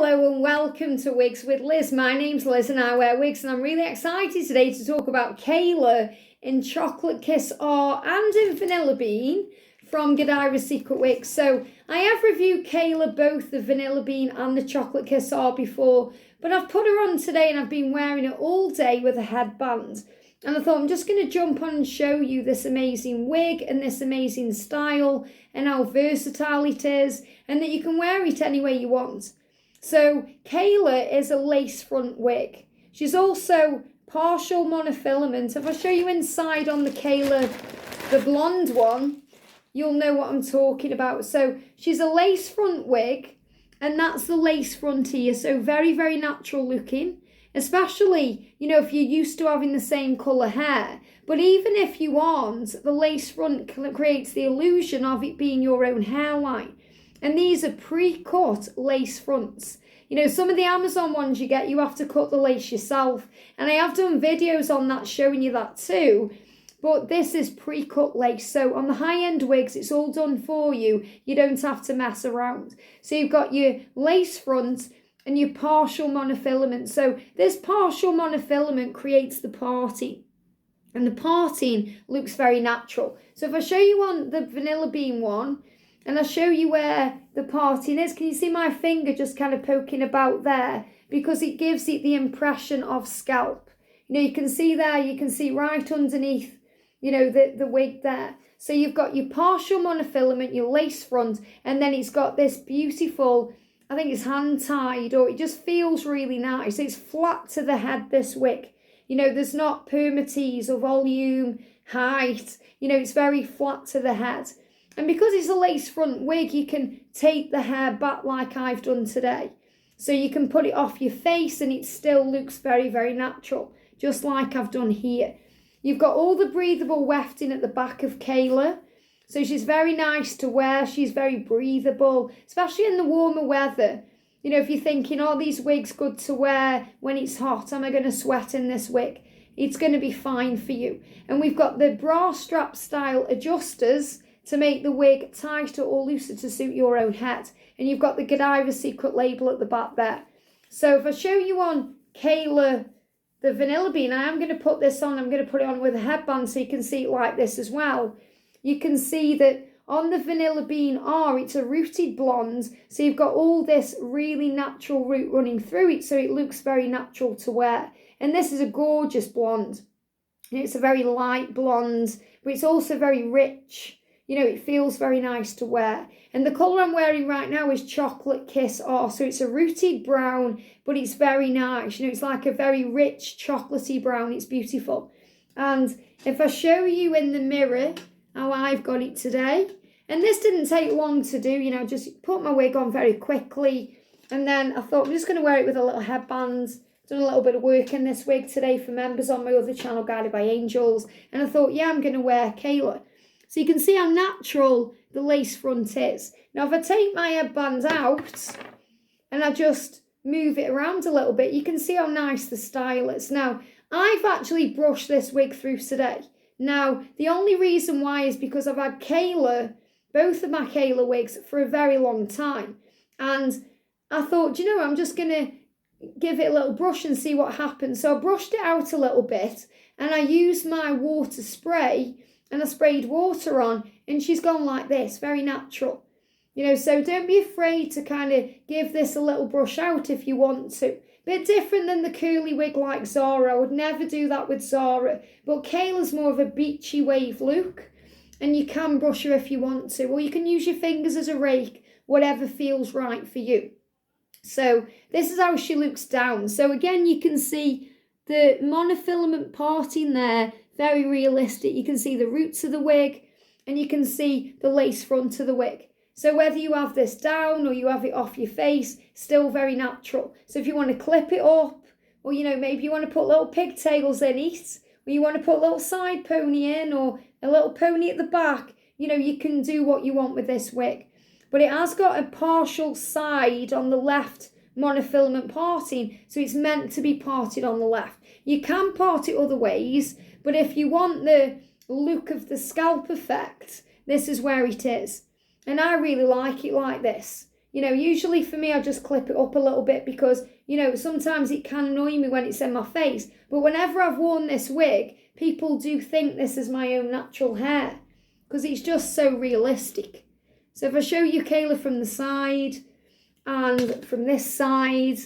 Hello and welcome to Wigs with Liz. My name's Liz and I wear wigs, and I'm really excited today to talk about Kayla in Chocolate Kiss R and in Vanilla Bean from Godivas Secret Wigs. So I have reviewed Kayla, both the Vanilla Bean and the Chocolate Kiss R before, but I've put her on today and I've been wearing it all day with a headband. And I thought I'm just going to jump on and show you this amazing wig and this amazing style and how versatile it is and that you can wear it any way you want. So Kayla is a lace front wig. She's also partial monofilament. If I show you inside on the Kayla, the blonde one, you'll know what I'm talking about. So she's a lace front wig, and that's the lace front here. So very, very natural looking, especially, you know, if you're used to having the same colour hair. But even if you aren't, the lace front creates the illusion of it being your own hairline. And these are pre-cut lace fronts. You know, some of the Amazon ones you get, you have to cut the lace yourself. And I have done videos on that showing you that too. But this is pre-cut lace. So on the high-end wigs, it's all done for you. You don't have to mess around. So you've got your lace front and your partial monofilament. So this partial monofilament creates the parting. And the parting looks very natural. So if I show you on the Vanilla Bean one, and I'll show you where the parting is. Can you see my finger just kind of poking about there? Because it gives it the impression of scalp. You know, you can see there, you can see right underneath, you know, the wig there. So you've got your partial monofilament, your lace front, and then it's got this beautiful, I think it's hand-tied, or it just feels really nice. It's flat to the head, this wig. You know, there's not permatease or volume, height. You know, it's very flat to the head. And because it's a lace front wig, you can take the hair back like I've done today. So you can put it off your face and it still looks very, very natural, just like I've done here. You've got all the breathable wefting at the back of Kayla. So she's very nice to wear. She's very breathable, especially in the warmer weather. You know, if you're thinking, oh, these wigs good to wear when it's hot, am I going to sweat in this wig? It's going to be fine for you. And we've got the bra strap style adjusters to make the wig tighter or looser to suit your own head. And you've got the Godivas Secret label at the back there. So if I show you on Kayla, the Vanilla Bean, I am going to put this on. I'm going to put it on with a headband so you can see it like this as well. You can see that on the Vanilla Bean R, it's a rooted blonde. So you've got all this really natural root running through it. So it looks very natural to wear. And this is a gorgeous blonde. And it's a very light blonde, but it's also very rich. You know, it feels very nice to wear. And the colour I'm wearing right now is Chocolate Kiss R. So it's a rooted brown, but it's very nice. You know, it's like a very rich chocolatey brown. It's beautiful. And if I show you in the mirror how I've got it today, and this didn't take long to do, you know, just put my wig on very quickly. And then I thought I'm just going to wear it with a little headband. Done a little bit of work in this wig today for members on my other channel, Guided by Angels. And I thought, yeah, I'm going to wear Kayla. So you can see how natural the lace front is. Now, if I take my headband out and I just move it around a little bit, you can see how nice the style is. Now, I've actually brushed this wig through today. Now, the only reason why is because I've had Kayla, both of my Kayla wigs, for a very long time. And I thought, you know, I'm just going to give it a little brush and see what happens. So I brushed it out a little bit and I used my water spray and I sprayed water on, and she's gone like this, very natural. You know, so don't be afraid to kind of give this a little brush out if you want to. Bit different than the curly wig like Zara. I would never do that with Zara. But Kayla's more of a beachy wave look, and you can brush her if you want to. Or you can use your fingers as a rake, whatever feels right for you. So this is how she looks down. So again, you can see the monofilament parting there. Very realistic. You can see the roots of the wig and you can see the lace front of the wig. So whether you have this down or you have it off your face, still very natural. So if you want to clip it up, or, you know, maybe you want to put little pigtails in it, or you want to put a little side pony in or a little pony at the back, you know, you can do what you want with this wig. But it has got a partial side on the left monofilament parting, so it's meant to be parted on the left. You can part it other ways, but if you want the look of the scalp effect, this is where it is. And I really like it like this. You know, usually for me, I just clip it up a little bit because, you know, sometimes it can annoy me when it's in my face. But whenever I've worn this wig, people do think this is my own natural hair because it's just so realistic. So if I show you Kayla from the side and from this side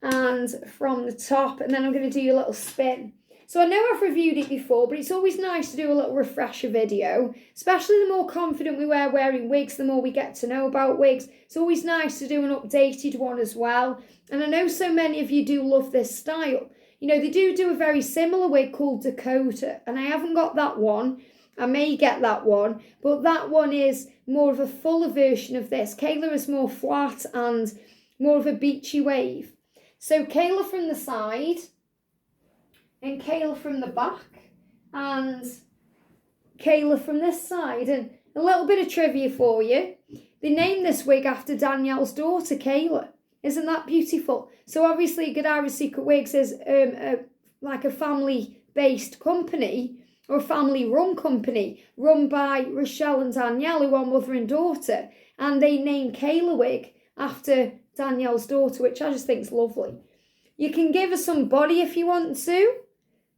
and from the top, and then I'm going to do a little spin. So I know I've reviewed it before, but it's always nice to do a little refresher video, especially the more confident we were wearing wigs, the more we get to know about wigs. It's always nice to do an updated one as well. And I know so many of you do love this style. You know, they do a very similar wig called Dakota, and I haven't got that one. I may get that one, but that one is more of a fuller version of this. Kayla is more flat and more of a beachy wave. So Kayla from the side, and Kayla from the back, and Kayla from this side. And a little bit of trivia for you. They named this wig after Danielle's daughter, Kayla. Isn't that beautiful? So obviously Godivas Secret Wigs is like a family-based company, or a family-run company, run by Rochelle and Danielle, who are mother and daughter. And they named Kayla Wig after Danielle's daughter, which I just think is lovely. You can give her some body if you want to.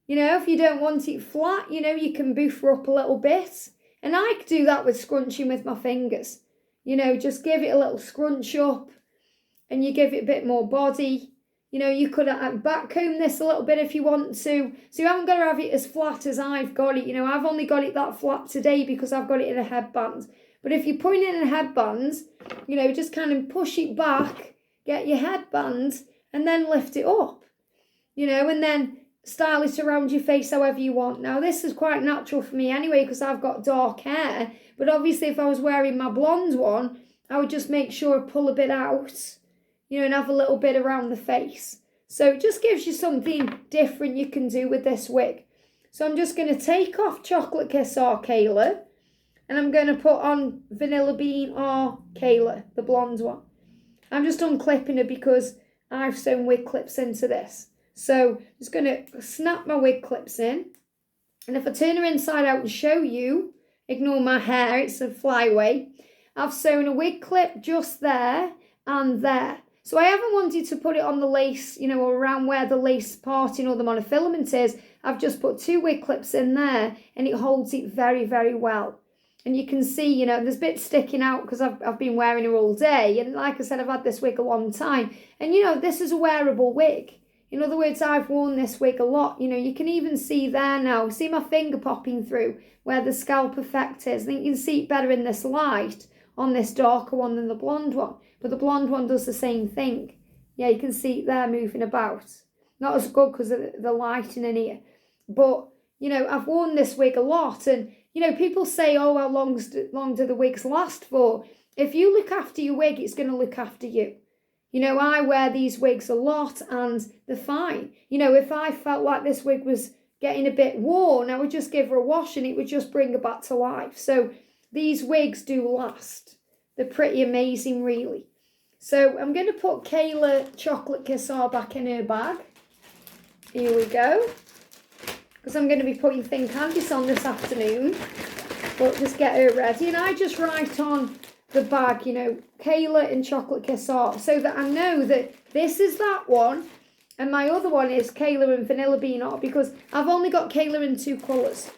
You know, if you don't want it flat, you know, you can boof her up a little bit. And I could do that with scrunching with my fingers. You know, just give it a little scrunch up and you give it a bit more body. You know, you could back comb this a little bit if you want to. So you haven't got to have it as flat as I've got it. You know, I've only got it that flat today because I've got it in a headband. But if you're putting it in a headband, you know, just kind of push it back, get your headband, and then lift it up. You know, and then style it around your face however you want. Now, this is quite natural for me anyway because I've got dark hair. But obviously, if I was wearing my blonde one, I would just make sure I pull a bit out, you know, and have a little bit around the face. So it just gives you something different you can do with this wig. So I'm just going to take off Chocolate Kiss or Kayla, and I'm going to put on Vanilla Bean or Kayla, the blonde one. I'm just unclipping her because I've sewn wig clips into this. So I'm just going to snap my wig clips in. And if I turn her inside out and show you, ignore my hair, it's a flyaway. I've sewn a wig clip just there and there. So I haven't wanted to put it on the lace, you know, or around where the lace parting or the monofilament is. I've just put 2 wig clips in there and it holds it very, very well. And you can see, you know, there's bits sticking out because I've been wearing her all day. And like I said, I've had this wig a long time. And, you know, this is a wearable wig. In other words, I've worn this wig a lot. You know, you can even see there now. See my finger popping through where the scalp effect is. I think you can see it better in this light on this darker one than the blonde one. But the blonde one does the same thing. Yeah, you can see it there moving about. Not as good because of the lighting in here. But, you know, I've worn this wig a lot. And, you know, people say, oh, how long do the wigs last for? If you look after your wig, it's going to look after you. You know, I wear these wigs a lot and they're fine. You know, if I felt like this wig was getting a bit worn, I would just give her a wash and it would just bring her back to life. So these wigs do last. They're pretty amazing, really. So I'm going to put Kayla Chocolate Kiss R back in her bag. Here we go. Because I'm going to be putting Thin Candice on this afternoon. But just get her ready. And I just write on the bag, you know, Kayla and Chocolate Kiss R, so that I know that this is that one and my other one is Kayla and Vanilla Bean R, because I've only got Kayla in 2 colours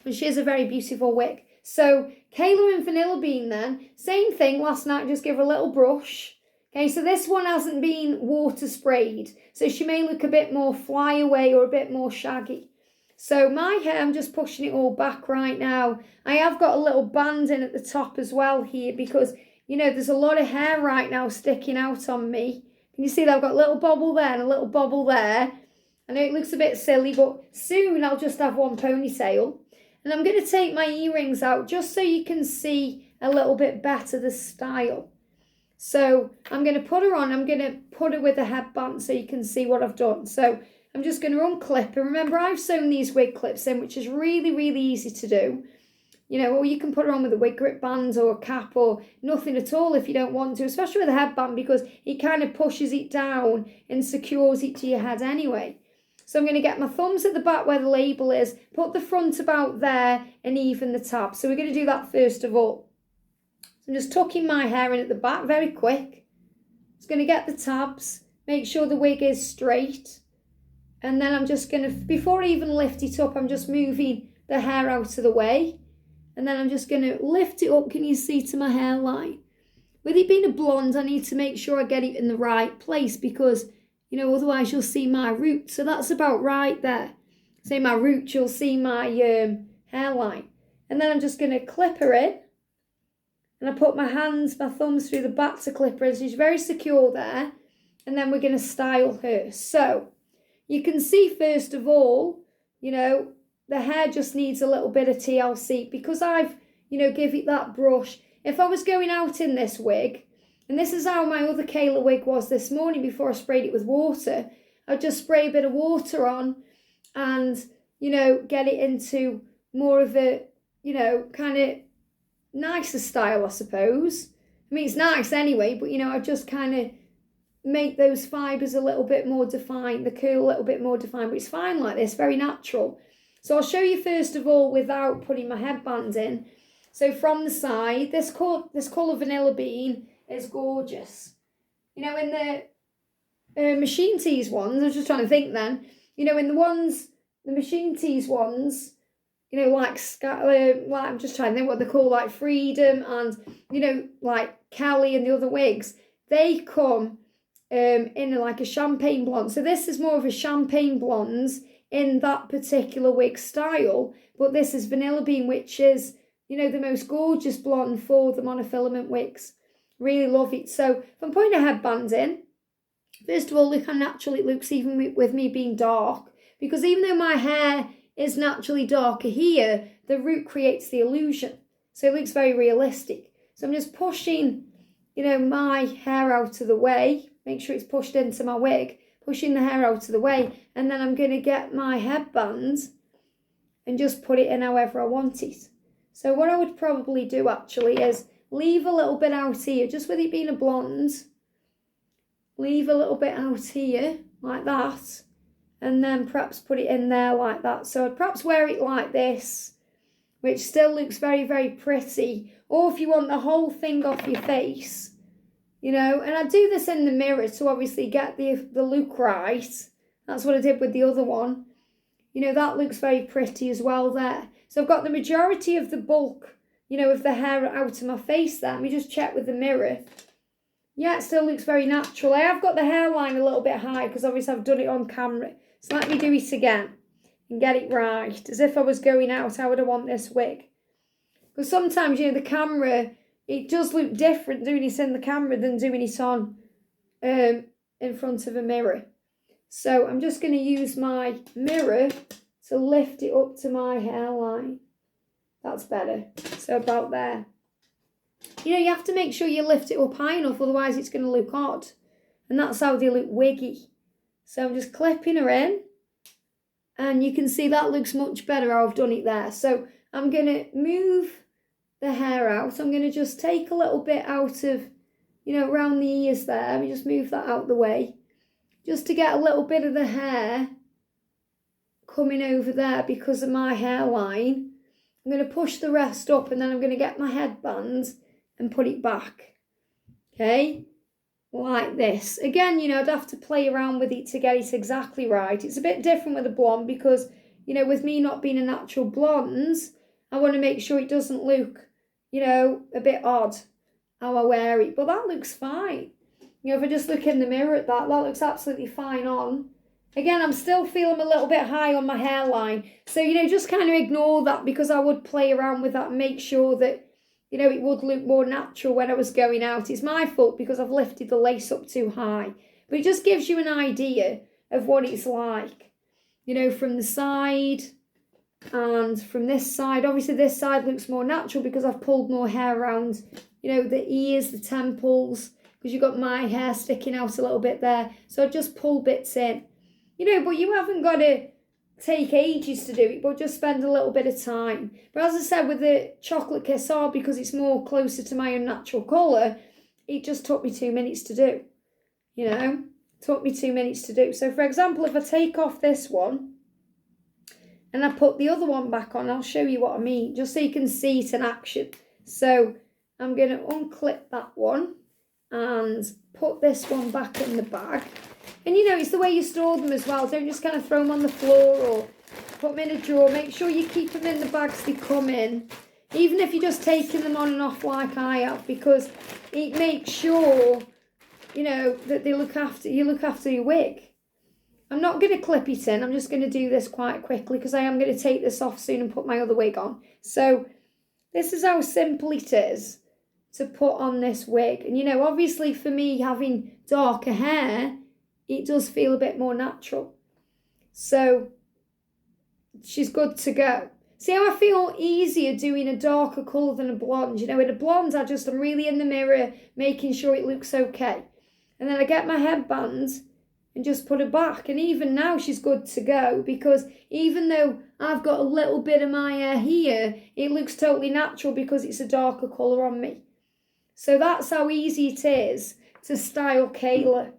and she is a very beautiful wig. So Kayla and Vanilla Bean then, same thing, last night just give her a little brush. Okay, so this one hasn't been water sprayed, so she may look a bit more flyaway or a bit more shaggy. So my hair, I'm just pushing it all back right now. I have got a little band in at the top as well here because, you know, there's a lot of hair right now sticking out on me. Can you see that I've got a little bobble there and a little bobble there? I know it looks a bit silly, but soon I'll just have one ponytail. And I'm going to take my earrings out just so you can see a little bit better the style. So I'm going to put her on. I'm going to put her with a headband so you can see what I've done. So I'm just going to unclip, and remember I've sewn these wig clips in, which is really, really easy to do. You know, or you can put her on with a wig grip band or a cap or nothing at all if you don't want to, especially with a headband because it kind of pushes it down and secures it to your head anyway. So I'm going to get my thumbs at the back where the label is, put the front about there and even the tab. So we're going to do that first of all. So I'm I'm just tucking my hair in at the back very quick. Just going to get the tabs, make sure the wig is straight. And then I'm just going to, before I even lift it up, I'm just moving the hair out of the way. And then I'm just going to lift it up, can you see, to my hairline. With it being a blonde, I need to make sure I get it in the right place because, you know, otherwise you'll see my root. So that's about right there. Say my root, you'll see my hairline. And then I'm just going to clip her in. And I put my hands, my thumbs through the back to clip her in. So she's very secure there. And then we're going to style her. So you can see, first of all, you know, the hair just needs a little bit of TLC because I've, you know, give it that brush. If I was going out in this wig, and this is how my other Kayla wig was this morning before I sprayed it with water, I'd just spray a bit of water on and, you know, get it into more of a, you know, kind of nicer style, I suppose. I mean, it's nice anyway, but, you know, I just kind of make those fibres a little bit more defined, the curl a little bit more defined, but it's fine like this, very natural. So I'll show you first of all without putting my headband in. So from the side, this colour Vanilla Bean is gorgeous. You know, in the machine tees ones, I was just trying to think then, you know, in the machine tees ones, you know, like I'm just trying to think what they call, like Freedom and, you know, like Kelly and the other wigs, they come in like a champagne blonde. So this is more of a champagne blonde in that particular wig style, but this is Vanilla Bean, which is, you know, the most gorgeous blonde for the monofilament wigs. Really love it. So if I'm putting a headband in, first of all, look how natural it looks even with me being dark, because even though my hair is naturally darker here, the root creates the illusion. So it looks very realistic. So I'm just pushing, you know, my hair out of the way. Make sure it's pushed into my wig, pushing the hair out of the way, and then I'm going to get my headband and just put it in however I want it. So what I would probably do actually is leave a little bit out here, just with it being a blonde, leave a little bit out here like that, and then perhaps put it in there like that. So I'd perhaps wear it like this, which still looks very, very pretty. Or if you want the whole thing off your face, you know, and I do this in the mirror to obviously get the look right. That's what I did with the other one. You know, that looks very pretty as well there. So I've got the majority of the bulk, you know, of the hair out of my face there. Let me just check with the mirror. Yeah, it still looks very natural. I have got the hairline a little bit high because obviously I've done it on camera. So let me do it again and get it right. As if I was going out, how would I want this wig? Because sometimes, you know, the camera, it does look different doing it in the camera than doing it on in front of a mirror. So I'm just going to use my mirror to lift it up to my hairline. That's better. So about there. You know, you have to make sure you lift it up high enough, otherwise it's going to look odd. And that's how they look wiggy. So I'm just clipping her in. And you can see that looks much better how I've done it there. So I'm going to move the hair out. I'm going to just take a little bit out of, you know, around the ears there. Let me just move that out the way. Just to get a little bit of the hair coming over there because of my hairline. I'm going to push the rest up and then I'm going to get my headband and put it back. Okay? Like this. Again, you know, I'd have to play around with it to get it exactly right. It's a bit different with a blonde because, you know, with me not being a natural blonde, I want to make sure it doesn't look, you know, a bit odd how I wear it. But that looks fine. You know, if I just look in the mirror at that, that looks absolutely fine on. Again, I'm still feeling a little bit high on my hairline. So, you know, just kind of ignore that because I would play around with that and make sure that, you know, it would look more natural when I was going out. It's my fault because I've lifted the lace up too high. But it just gives you an idea of what it's like. You know, from the side and from this side. Obviously, this side looks more natural because I've pulled more hair around, you know, the ears, the temples, because you've got my hair sticking out a little bit there. So I just pull bits in. You know, but you haven't got to take ages to do it, but just spend a little bit of time. But as I said, with the chocolate kiss R, because it's more closer to my unnatural colour, it just took me 2 minutes to do. You know, took me 2 minutes to do. So, for example, if I take off this one and I put the other one back on, I'll show you what I mean, just so you can see it in action. So I'm going to unclip that one and put this one back in the bag. And you know, it's the way you store them as well. Don't just kind of throw them on the floor or put them in a drawer. Make sure you keep them in the bags they come in, even if you're just taking them on and off like I have, because it makes sure, you know, that you look after your wig. I'm not going to clip it in. I'm just going to do this quite quickly because I am going to take this off soon and put my other wig on. So this is how simple it is to put on this wig. And, you know, obviously for me having darker hair, it does feel a bit more natural. So she's good to go. See how I feel easier doing a darker colour than a blonde? You know, with a blonde, I'm really in the mirror, making sure it looks okay. And then I get my headband and just put her back. And even now she's good to go, because even though I've got a little bit of my hair here, it looks totally natural because it's a darker colour on me. So that's how easy it is to style Kayla.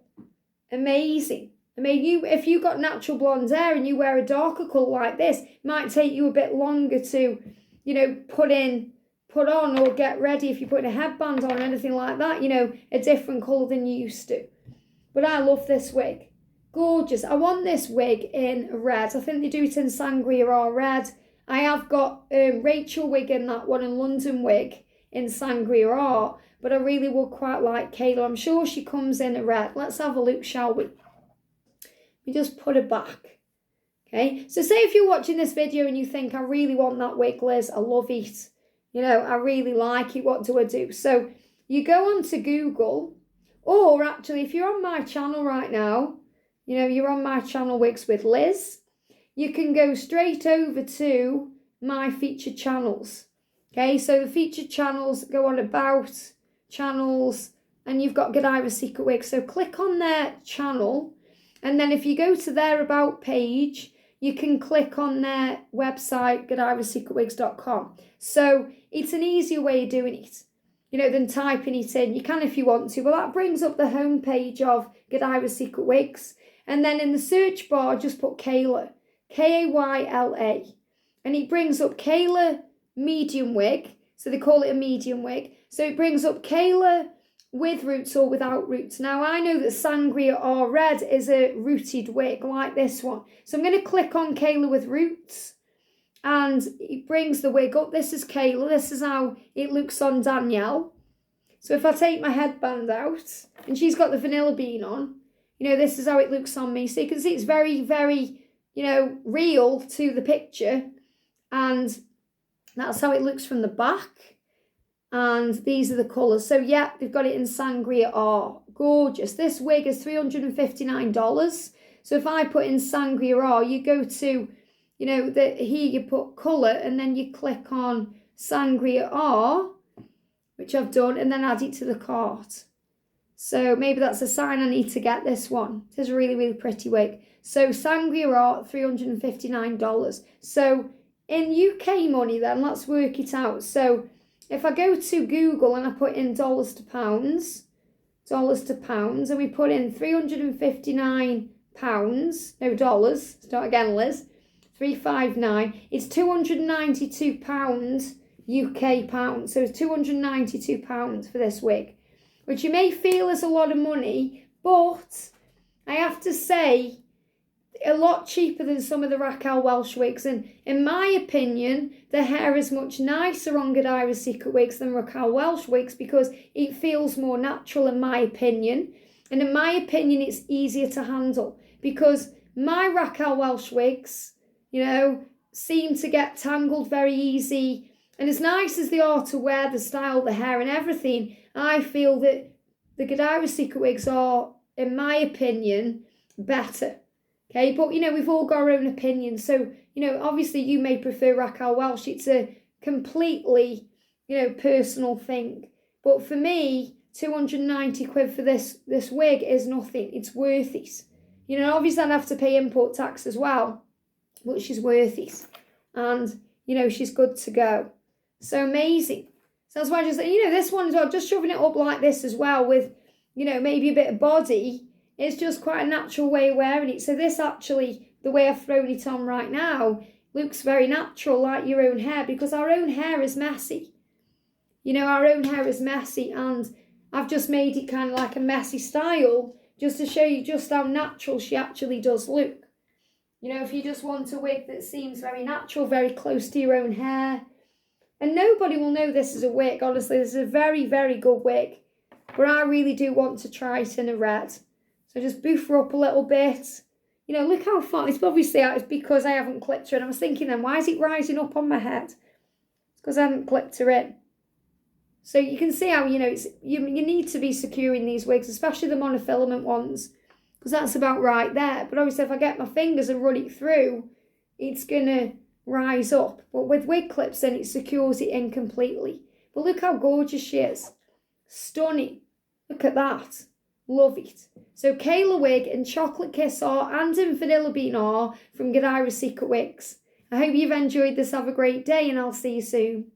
Amazing. I mean, if you got natural blonde hair and you wear a darker colour like this, it might take you a bit longer to, you know, put on or get ready if you're putting a headband on or anything like that, you know, a different colour than you used to. But I love this wig. Gorgeous. I want this wig in red. I think they do it in Sangria or red. I have got Rachel wig in that one and London wig in Sangria or, but I really would quite like Kayla. I'm sure she comes in a red. Let's have a look, shall we? We just put her back. Okay, so say if you're watching this video and you think, I really want that wig, Liz, I love it. You know, I really like it, what do I do? So you go onto Google, or actually if you're on my channel right now, you know, you're on my channel Wigs with Liz, you can go straight over to my featured channels. Okay, so the featured channels go on about channels, and you've got Godivas Secret Wigs. So click on their channel, and then if you go to their about page, you can click on their website, godivasecretwigs.com. So it's an easier way of doing it, you know, than typing it in. You can if you want to, but that brings up the home page of Godivas Secret Wigs. And then in the search bar, just put Kayla, Kayla, and it brings up Kayla medium wig. So they call it a medium wig. So it brings up Kayla with roots or without roots. Now I know that Sangria or red is a rooted wig like this one. So I'm going to click on Kayla with roots, and it brings the wig up. This is Kayla. This is how it looks on Danielle. So if I take my headband out, and she's got the vanilla bean on, you know, this is how it looks on me. So you can see it's very, very, you know, real to the picture. And that's how it looks from the back. And these are the colours. So yeah, they've got it in Sangria R. Gorgeous. This wig is $359. So if I put in Sangria R, you go to, you know, here you put colour, and then you click on Sangria R, which I've done, and then add it to the cart. So maybe that's a sign I need to get this one. It is a really, really pretty wig. So Sangria R, $359. So in UK money then, let's work it out. So if I go to Google and I put in dollars to pounds, and we put in 359 pounds, no dollars, start again Liz, 359, it's 292 pounds UK pounds. So it's 292 pounds for this wig, which you may feel is a lot of money, but I have to say, a lot cheaper than some of the Raquel Welch wigs. And in my opinion, the hair is much nicer on Godivas Secret Wigs than Raquel Welch wigs, because it feels more natural in my opinion. And in my opinion, it's easier to handle, because my Raquel Welch wigs, you know, seem to get tangled very easy. And as nice as they are to wear, the style, the hair and everything, I feel that the Godivas Secret Wigs are, in my opinion, better. Okay, but, you know, we've all got our own opinions. So, you know, obviously you may prefer Raquel Welch. It's a completely, you know, personal thing. But for me, 290 quid for this wig is nothing. It's worth it. You know, obviously I'd have to pay import tax as well, but she's worth it. And, you know, she's good to go. So amazing. So that's why I just, you know, this one as well, just shoving it up like this as well with, you know, maybe a bit of body. It's just quite a natural way of wearing it. So this actually, the way I've thrown it on right now, looks very natural, like your own hair, because our own hair is messy. You know, our own hair is messy, and I've just made it kind of like a messy style just to show you just how natural she actually does look. You know, if you just want a wig that seems very natural, very close to your own hair, and nobody will know this is a wig, honestly, this is a very, very good wig, but I really do want to try it in a red. So just boof her up a little bit. You know, look how far, it's obviously it's because I haven't clipped her, and I was thinking then, why is it rising up on my head? It's because I haven't clipped her in. So you can see how, you know, you need to be securing these wigs, especially the monofilament ones, because that's about right there. But obviously if I get my fingers and run it through, it's going to rise up. But with wig clips then it secures it in completely. But look how gorgeous she is. Stunning. Look at that. Love it. So Kayla Wig and Chocolate Kiss R and in Vanilla Bean R from Godivas Secret Wigs. I hope you've enjoyed this. Have a great day and I'll see you soon.